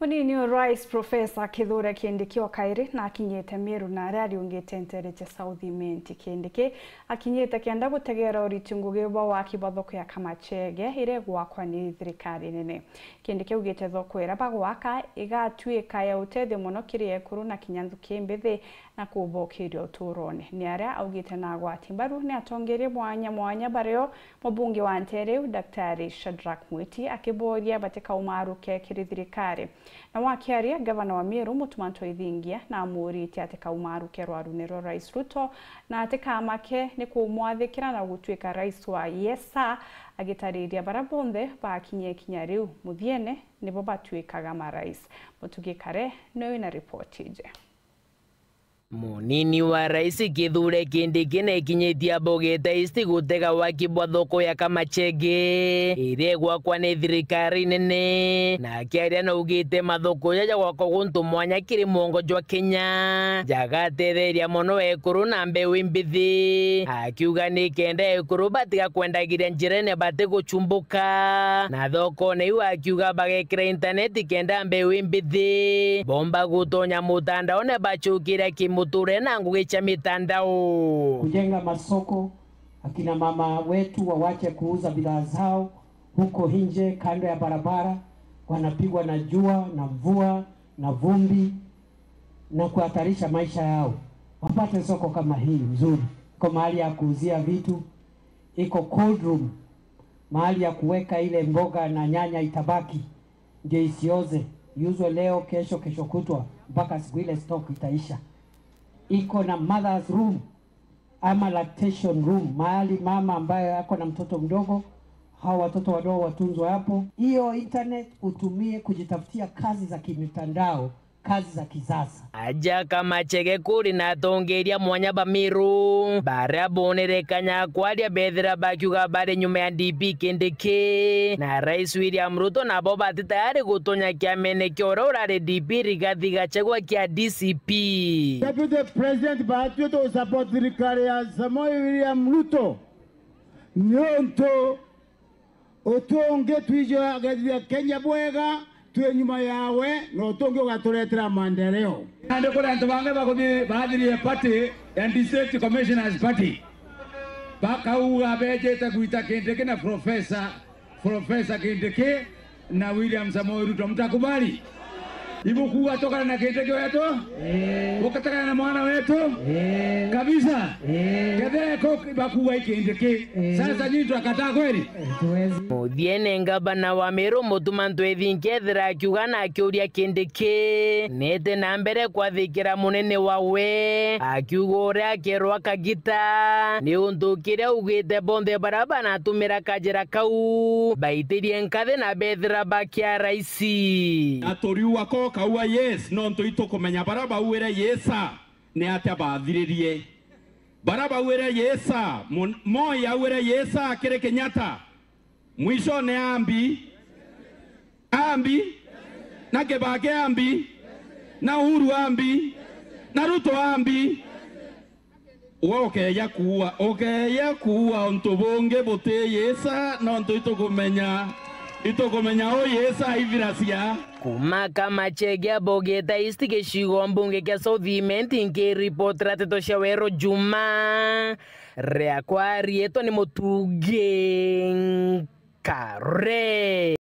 Munini wa Rais Profesa Kithure Kindiki wa Kairi na akinyete Meru na aria ariungite ntereche Southiment Kindiki akinyete kienda gutegera uritunguge wa kibathoko ya Kamachege ire gwakwa ni thirikari nene. Kindiki ugite thokwera bagwaka igatuika ya utethio muno kirie kuru na kinyanzu kimbithi na kubokirio uturone. Ni aria augite na gwati mbaru ni atongerie mwanya bareo mubunge wa Ntereu Daktari Shadrack Mwiti akiboria bateka umaruke kiri thirikari. Na wakiaria gavana wa Meru Mutumanto Ithingia na amurite ateka umaruke rwarunero Rais Ruto na ateka make ni kumwathikira na gutuika rais wa Yesa agitariria barabonthe bakinye kinya riu muthiene nibo batuikaga marais. Mutugikare no ina report ije. Munini wa Rais Kithure Kindiki na ikinyitia bogeta isti gutega wa kibathoko ya Kamachege ire gwakwa ni thirikari nene na akiaria na ugite mathoko ya gwakwa guntu mwanya kiri mongo jwa Kenya jagatetheria mono ekuru na mbeu imbithi akiuga ni kenda ekuru batiga kwendagiria njirene bate guchumbuka na thoko ni akiuga bagekira internet kenda mbeu imbithi bomba gutonya mutandao ne bachukira muture na ngugicha mitandao kujenga masoko. Akina mama wetu wawache kuuza bidhaa zao huko nje kando ya barabara, wanapigwa na jua na mvua na vumbi na kuhatarisha maisha yao. Wapate soko kama hii nzuri, iko mahali ya kuuzia vitu, iko cold room, mahali ya kuweka ile mboga na nyanya itabaki ndio isioze, iuzwe leo, kesho kutwa mpaka siku ile stock itaisha. Iko na mother's room ama lactation room, mahali mama ambaye ako na mtoto mdogo, hao watoto wadogo watunzwa hapo. Hiyo internet utumie kujitafutia kazi za kimitandao, kazi za kisasa. Aja Kamachege kuri na tongeria mwanya ba Meru bara bonerekanya kwaria bethera bakiuga bare nyuma ya DP Kindiki na Rais William Ruto na bo bati tayari gutonya kiamene kiora urare DP Rigathi Gachagua kia DCP. Deputy President batu to support thirikari ya Samoei William Ruto nyonto otonge twijo agathia Kenya bwega tuwe nyuma yawe no tonge ugaturetera maendeleo. Ande kule antu bange bakuthi baadhirie party and district commissioners party bakauga bejete kuita Kindiki na Professor Kindiki na William Samoei Ruto, mtakubali ibu kuwa toka na Kindiki wetu ukataka na mwana wetu kabisa kedeko bakuwa Kindiki. Sasa nyinyi tukakataa kweli? Muthiene ngabana wa Meru Mutumanto Ithingia thira akiuga na akiuria Kindiki nete na mbere kwathikira munene wawe akiuga uria akerwa kagita ni untu kiria ugite bonthe baraba na tumira kajira kau baitirie nkathe na bethira bakia raisi atoriu wako kaua yes no ntu itukumenya baraba uwire Yesa ni atia bathiririe baraba uwire Yesa moya uwire Yesa kire Kenyatta mwisho ne ambi na Kibaki ambi na Uhuru ambi na Ruto ambi okeya kuwa onto bonge bote Yesa no ntu itukumenya o Yesa ivirasia kuma Kamachege bogeta isti gicigo mbunge kia Southiment nkiripot rateto cia Wero Juma ria kwa rieto ni Mutugi Kare.